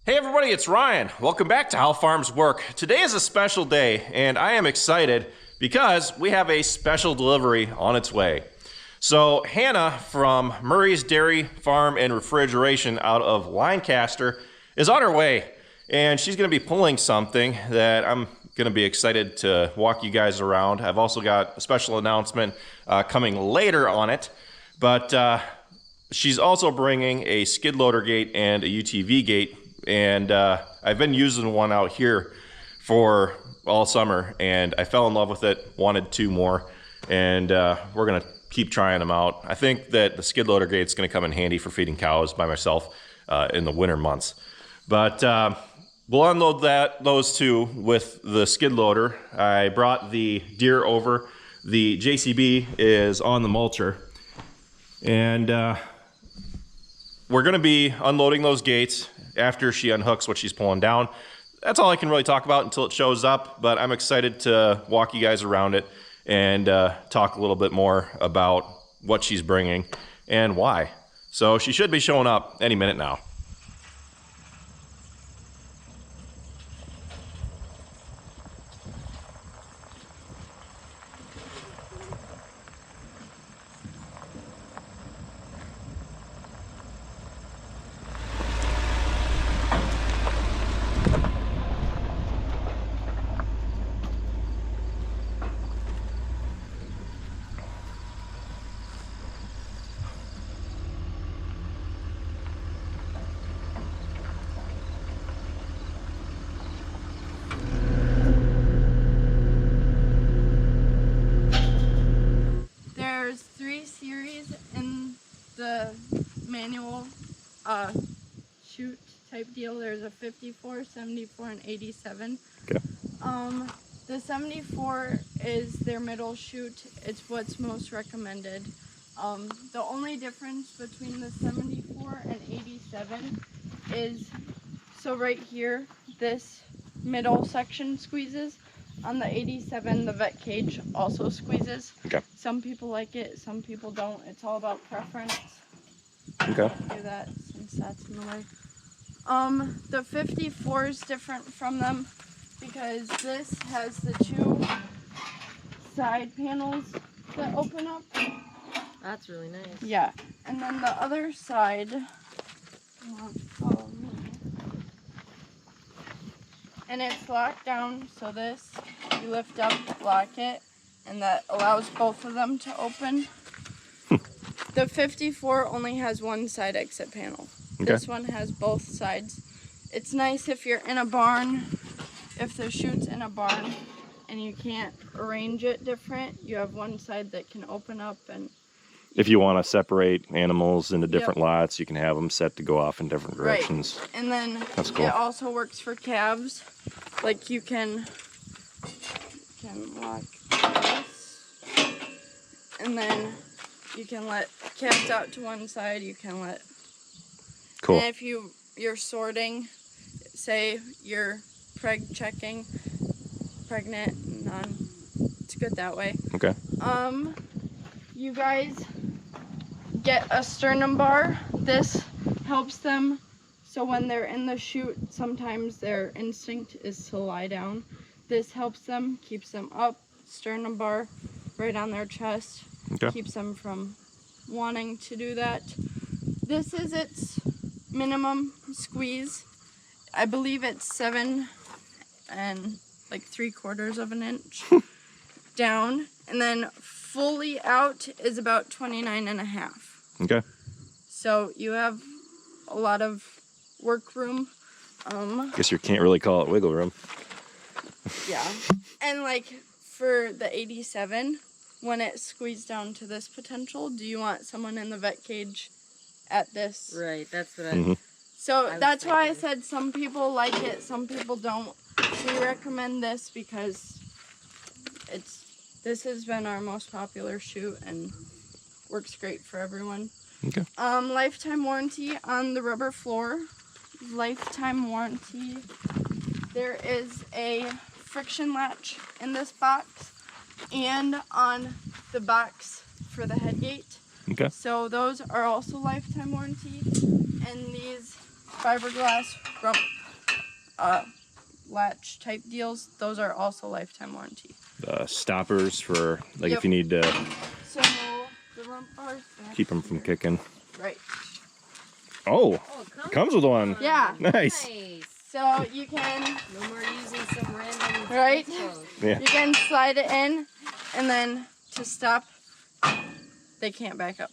Hey everybody, it's Ryan. Welcome back to How Farms Work. Today is a special day, and I am excited because we have a special delivery on its way. So Hannah from Murray's Dairy Farm and Refrigeration out of Lancaster is on her way, and she's going to be pulling something that I'm going to be excited to walk you guys around. I've also got a special announcement coming later on it, but she's also bringing a skid loader gate and a UTV gate. And I've been using one out here for all summer, and I fell in love with it, wanted two more, and we're going to keep trying them out. I think that the skid loader gate's going to come in handy for feeding cows by myself in the winter months. But we'll unload those two with the skid loader. I brought the Deere over. The JCB is on the mulcher. And we're going to be unloading those gates after she unhooks what she's pulling down. That's all I can really talk about until it shows up, but I'm excited to walk you guys around it and talk a little bit more about what she's bringing and why. So she should be showing up any minute now. There's 3 series in the manual chute type deal. There's a 54, 74, and 87. Okay. The 74 is their middle chute. It's what's most recommended. The only difference between the 74 and 87 is, so right here, this middle section squeezes. On the 87, the vet cage also squeezes. Okay. Some people like it, some people don't. It's all about preference. Okay. Do that since that's in the way. The 54 is different from them because this has the 2 side panels that open up. That's really nice. Yeah, and then the other side, follow me. And it's locked down, so this, you lift up, lock it, and that allows both of them to open. The 54 only has one side exit panel. Okay. This one has both sides. It's nice if you're in a barn, if the chute's in a barn and you can't arrange it different, you have one side that can open up. And If you want to separate animals into different lots, you can have them set to go off in different directions. Right. And then That's cool. It also works for calves. Like you can lock this, and then you can let calves out to one side. You can let. Cool. And if you're sorting, say you're pregnant, none. It's good that way. Okay. You guys get a sternum bar. This helps them. So when they're in the chute, sometimes their instinct is to lie down. This helps them, keeps them up. Sternum bar right on their chest. Okay. Keeps them from wanting to do that. This is its minimum squeeze. I believe it's 7 3/4 of an inch down. And then fully out is about 29.5. Okay. So you have a lot of work room. Guess you can't really call it wiggle room. Yeah. And like for the 87, when it squeezed down to this potential, do you want someone in the vet cage at this? Right, that's what Mm-hmm. So that's why I said some people like it, some people don't. We recommend this because this has been our most popular chute and works great for everyone. Okay. Lifetime warranty on the rubber floor. Lifetime warranty. There is a friction latch in this box and on the box for the head gate. Okay. So those are also lifetime warranty. And these fiberglass rump latch type deals, those are also lifetime warranty. Stoppers for like Yep. if you need to So the rump bars back keep them from here. kicking. Right. Oh, it comes with one. Yeah. Nice. So you can No more using some random. Right? Yeah. you can slide it in, and then to stop, they can't back up.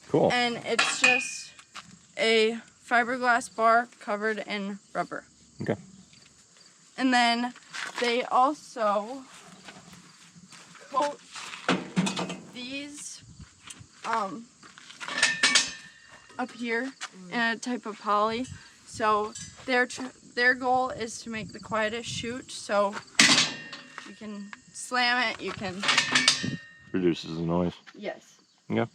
Cool. And it's just a fiberglass bar covered in rubber. Okay. And then they also coat these up here in a type of poly. So their goal is to make the quietest chute. So you can slam it, you can, Reduces the noise. yes. Yeah.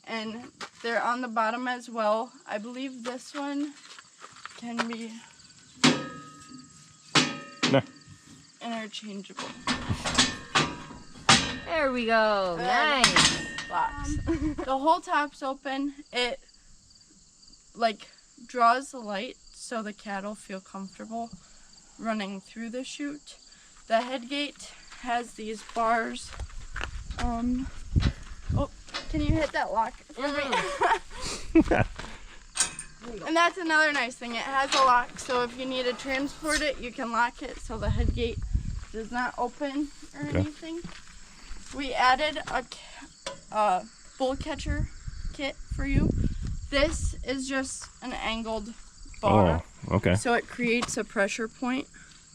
And they're on the bottom as well. I believe this one can be No. interchangeable. There we go. Nice. Locks. The whole top's open. It like draws the light so the cattle feel comfortable running through the chute. The head gate has these bars. Oh, can you hit that lock for me? And that's another nice thing. It has a lock, so if you need to transport it, you can lock it so the head gate does not open or anything. We added a bull catcher kit for you. This is just an angled bar, Oh, okay. so it creates a pressure point.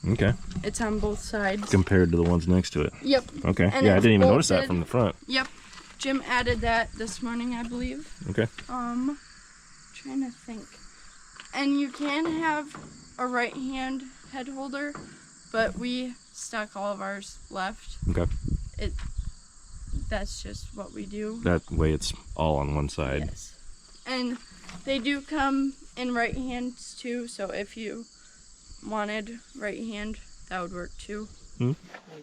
Okay. It's on both sides. Compared to the ones next to it. Yep. Okay. And Yeah, I it's didn't even notice that bolted. from the front. Yep. Jim added that this morning, I believe. Okay. Trying to think. And you can have a right hand head holder, but we stock all of ours left. Okay. That's just what we do. That way it's all on one side. Yes. And they do come in right hands too, so if you wanted right hand, that would work too. You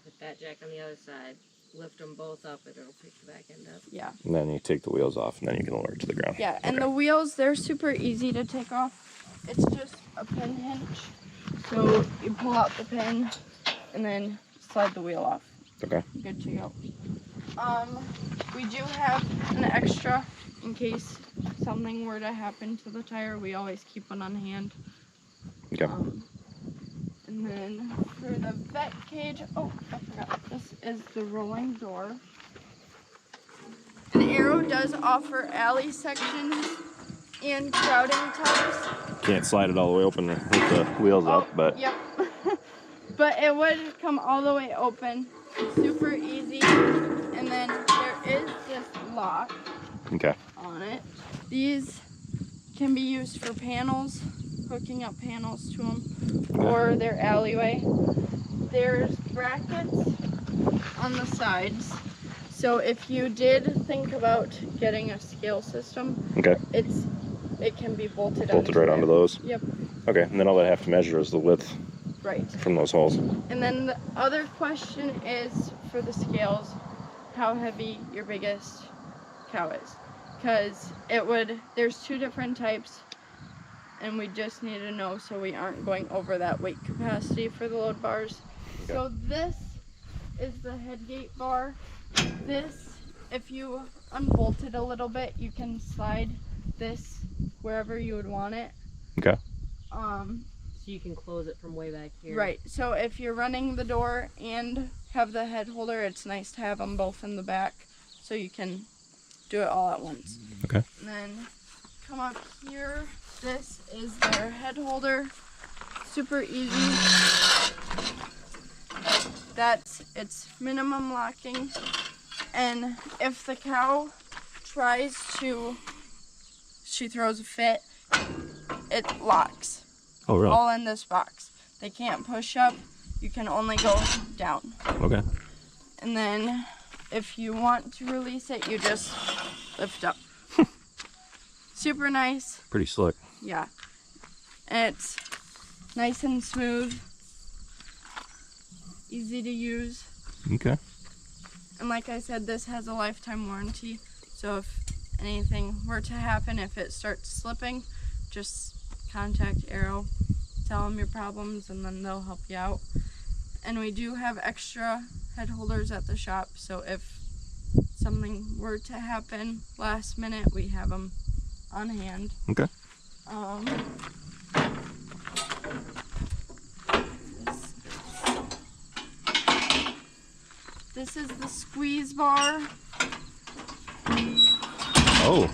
put that jack on the other side. Lift them both up and it'll pick the back end up. Yeah. And then you take the wheels off and then you can lower it to the ground. Yeah, and Okay. the wheels, they're super easy to take off. It's just a pin hinge. So you pull out the pin and then slide the wheel off. Okay. Good to go. We do have an extra in case something were to happen to the tire. We always keep one on hand. Okay. And then for the vet cage, oh, I forgot. This is the rolling door. And Arrow does offer alley sections and crowding tubs. Can't slide it all the way open with the wheels up, but Yep. But it would come all the way open. Super easy. And then there is this lock okay. on it. These can be used for panels, hooking up panels to them, or their alleyway. There's brackets on the sides. So if you did think about getting a scale system, Okay. it can be bolted Right onto those. Yep, Okay. And then all I have to measure is the width right. from those holes. And then the other question is for the scales, how heavy your biggest cow is. Because there's two different types, and we just need to know so we aren't going over that weight capacity for the load bars. Okay. So this is the head gate bar. This, if you unbolt it a little bit, you can slide this wherever you would want it. Okay. So you can close it from way back here. Right, so if you're running the door and have the head holder, it's nice to have them both in the back so you can do it all at once. Okay. And then come up here, this is their head holder. Super easy. It's minimum locking. And if the cow she throws a fit, it locks. Oh, really? All in this box. They can't push up. You can only go down. Okay. And then if you want to release it, you just lift up. Super nice. Pretty slick. Yeah. And it's nice and smooth. Easy to use. Okay. And like I said, this has a lifetime warranty. So if anything were to happen, if it starts slipping, just contact Arrow, tell them your problems, and then they'll help you out. And we do have extra head holders at the shop, so if something were to happen last minute, we have them on hand. Okay. This is the squeeze bar. Oh,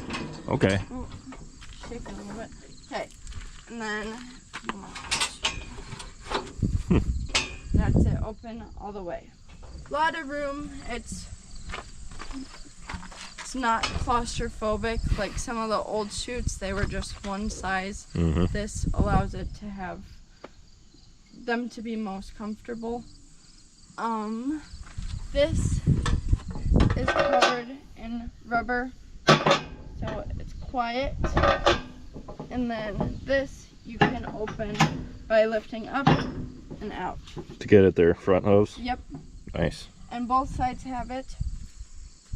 okay. Oh, shaking a little bit. Okay, and then that's it, open all the way. A lot of room. It's not claustrophobic like some of the old chutes. They were just one size. This allows it to have them to be most comfortable. This is covered in rubber, so it's quiet. And then this you can open by lifting up and out. To get at their front hose? Yep. Nice. And both sides have it.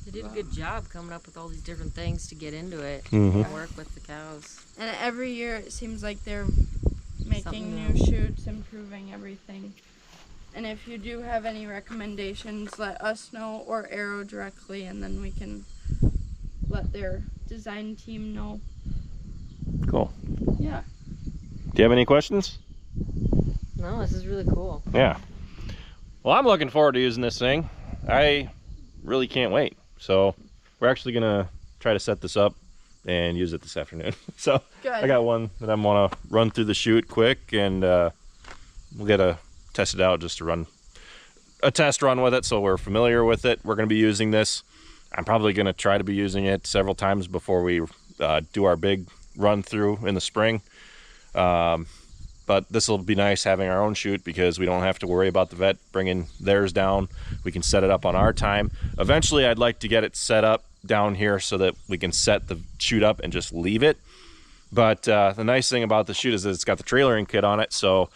They did a good job coming up with all these different things to get into it Mm-hmm. and work with the cows. And every year it seems like they're making Something new new. chutes, improving everything. And if you do have any recommendations, let us know or Arrow directly, and then we can let their design team know. Cool. Yeah. Do you have any questions? No, this is really cool. Yeah. Well, I'm looking forward to using this thing. I really can't wait. So we're actually gonna try to set this up and use it this afternoon. So Good. I got one that I'm gonna run through the chute quick, and we'll get a test it out just to run a test run with it so we're familiar with it. We're gonna be using this. I'm probably gonna try to be using it several times before we do our big run through in the spring. But this will be nice having our own chute because we don't have to worry about the vet bringing theirs down. We can set it up on our time. Eventually, I'd like to get it set up down here so that we can set the chute up and just leave it. But the nice thing about the chute is that it's got the trailering kit on it, so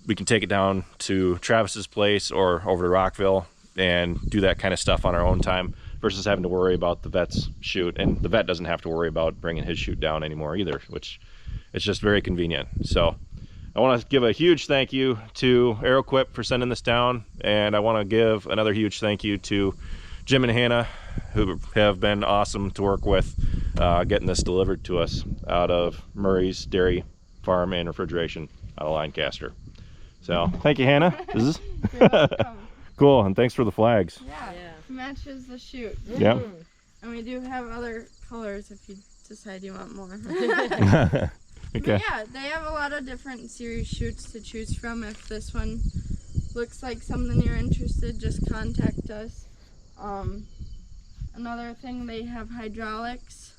we can take it down to Travis's place or over to Rockville and do that kind of stuff on our own time versus having to worry about the vet's chute. And the vet doesn't have to worry about bringing his chute down anymore either, which is just very convenient. So I want to give a huge thank you to Arrowquip for sending this down, and I want to give another huge thank you to Jim and Hannah, who have been awesome to work with, getting this delivered to us out of Murray's Dairy Farm and Refrigeration out of Lancaster. So thank you, Hannah. This is You're welcome. cool, and thanks for the flags. Yeah. Yeah. Matches the chute. Yeah. And we do have other colors if you decide you want more. Okay. But yeah, they have a lot of different series chutes to choose from. If this one looks like something you're interested, just contact us. Another thing, they have hydraulics,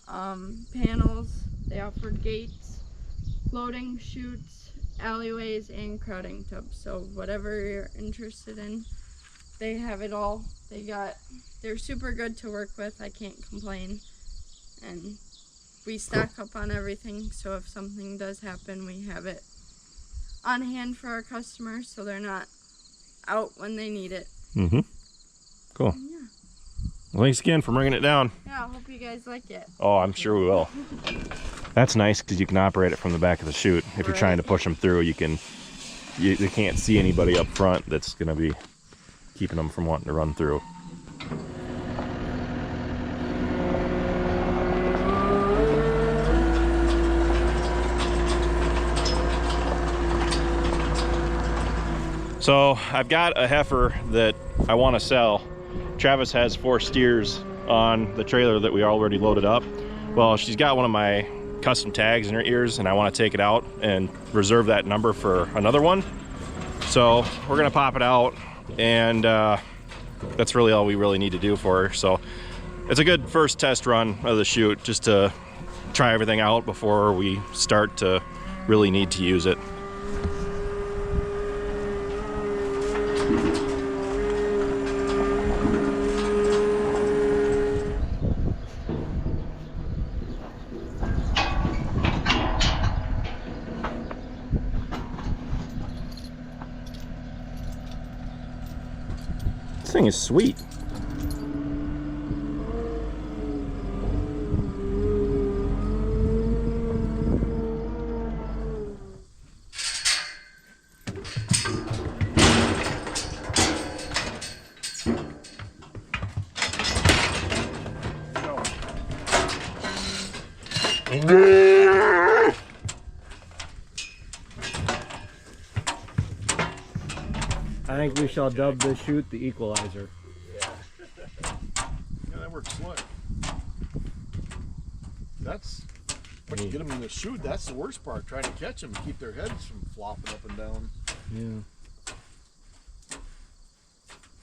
panels, they offer gates, floating chutes, alleyways, and crowding tubs. So whatever you're interested in, they have it all. They're super good to work with. I can't complain. And we stock up on everything, so if something does happen, we have it on hand for our customers, so they're not out when they need it. Mm-hmm. Cool. Yeah. Well, thanks again for bringing it down. Yeah, I hope you guys like it. Oh, I'm sure we will. That's nice because you can operate it from the back of the chute. If you're trying to push them through, you can't see anybody up front that's going to be keeping them from wanting to run through. So I've got a heifer that I want to sell. Travis has 4 steers on the trailer that we already loaded up. Well, she's got one of my custom tags in her ears, and I want to take it out and reserve that number for another one. So we're gonna pop it out, and that's really all we really need to do for her. So it's a good first test run of the chute, just to try everything out before we start to really need to use it. This thing is sweet. I think we shall dub this chute the Equalizer. Yeah, that works slick. That's when you get them in the chute. That's the worst part, trying to catch them, keep their heads from flopping up and down. Yeah.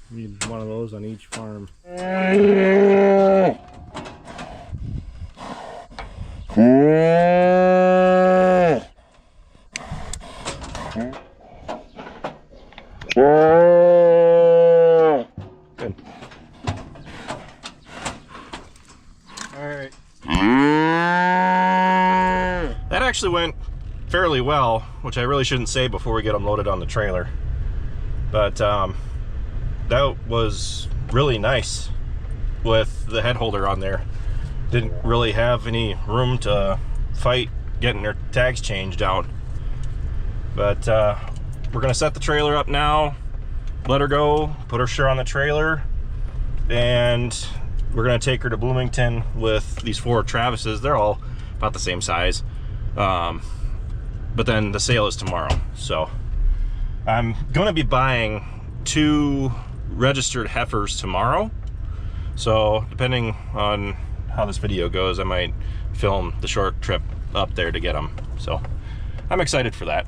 Need one of those on each farm. Good. All right. That actually went fairly well, which I really shouldn't say before we get them loaded on the trailer. But that was really nice with the head holder on there. Didn't really have any room to fight getting their tags changed out. But we're gonna set the trailer up now, let her go, put her sure on the trailer, and we're gonna take her to Bloomington with these 4 Travises. They're all about the same size. But then the sale is tomorrow. So I'm gonna be buying 2 registered heifers tomorrow. So depending on how this video goes, I might film the short trip up there to get them. So I'm excited for that.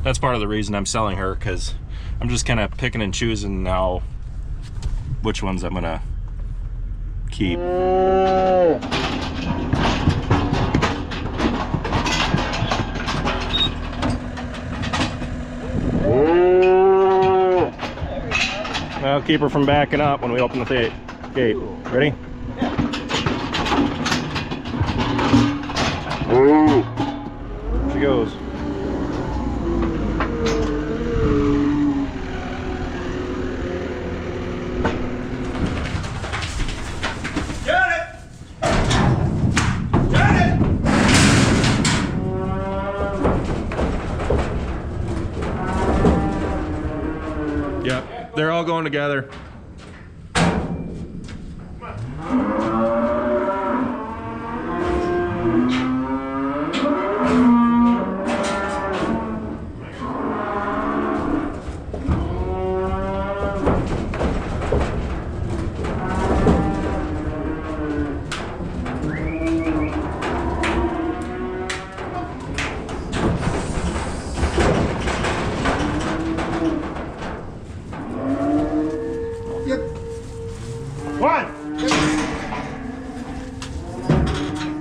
That's part of the reason I'm selling her, because I'm just kind of picking and choosing now which ones I'm gonna keep. I'll keep her from backing up when we open the gate. Ready? She goes. Yep, they're all going together.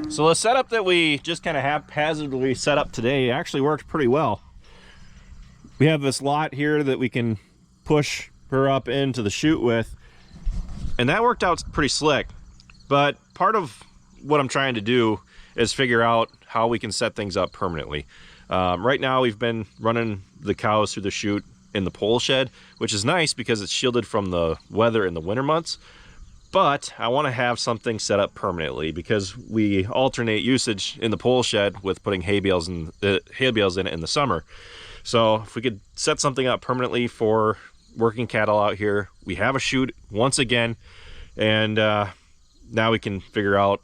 So the setup that we just kind of haphazardly set up today actually worked pretty well. We have this lot here that we can push her up into the chute with, and that worked out pretty slick. But part of what I'm trying to do is figure out how we can set things up permanently. Right now we've been running the cows through the chute in the pole shed, which is nice because it's shielded from the weather in the winter months. But I want to have something set up permanently because we alternate usage in the pole shed with putting hay bales in it in the summer. So if we could set something up permanently for working cattle out here, we have a chute once again, and now we can figure out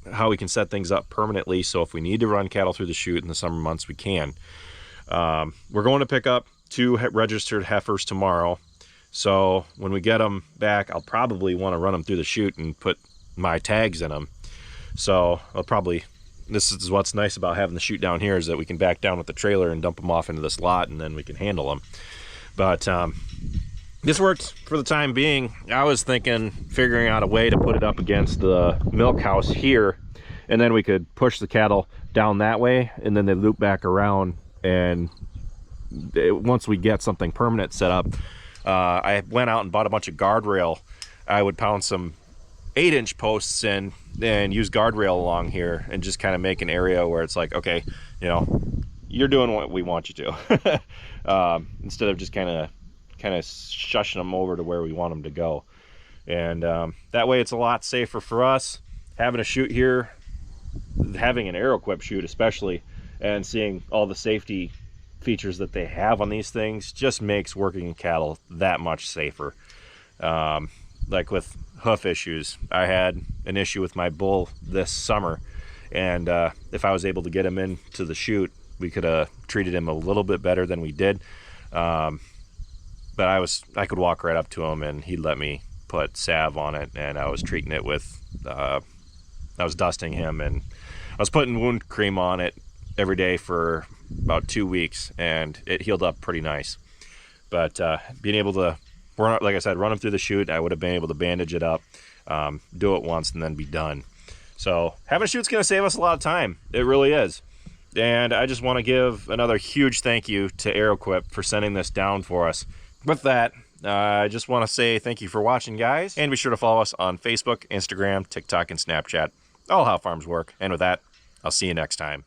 how we can set things up permanently. So if we need to run cattle through the chute in the summer months, we can. We're going to pick up 2 registered heifers tomorrow. So when we get them back, I'll probably want to run them through the chute and put my tags in them. So this is what's nice about having the chute down here, is that we can back down with the trailer and dump them off into this lot, and then we can handle them. But this worked for the time being. I was figuring out a way to put it up against the milk house here, and then we could push the cattle down that way, and then they loop back around. And once we get something permanent set up, I went out and bought a bunch of guardrail. I would pound some 8-inch posts in and use guardrail along here and just kind of make an area where it's like, okay, you know, you're doing what we want you to. Instead of just kind of shushing them over to where we want them to go. And that way it's a lot safer for us. Having a chute here, having an Arrowquip chute especially, and seeing all the safety features that they have on these things just makes working cattle that much safer. Like with hoof issues, I had an issue with my bull this summer, and if I was able to get him into the chute, we could have treated him a little bit better than we did. but I could walk right up to him and he'd let me put salve on it, and I was treating it with, I was dusting him, and I was putting wound cream on it every day for about 2 weeks, and it healed up pretty nice. But being able to, like I said, run him through the chute, I would have been able to bandage it up, do it once, and then be done. So having a chute's going to save us a lot of time. It really is. And I just want to give another huge thank you to Arrowquip for sending this down for us. With that, I just want to say thank you for watching, guys. And be sure to follow us on Facebook, Instagram, TikTok, and Snapchat. All How Farms Work. And with that, I'll see you next time.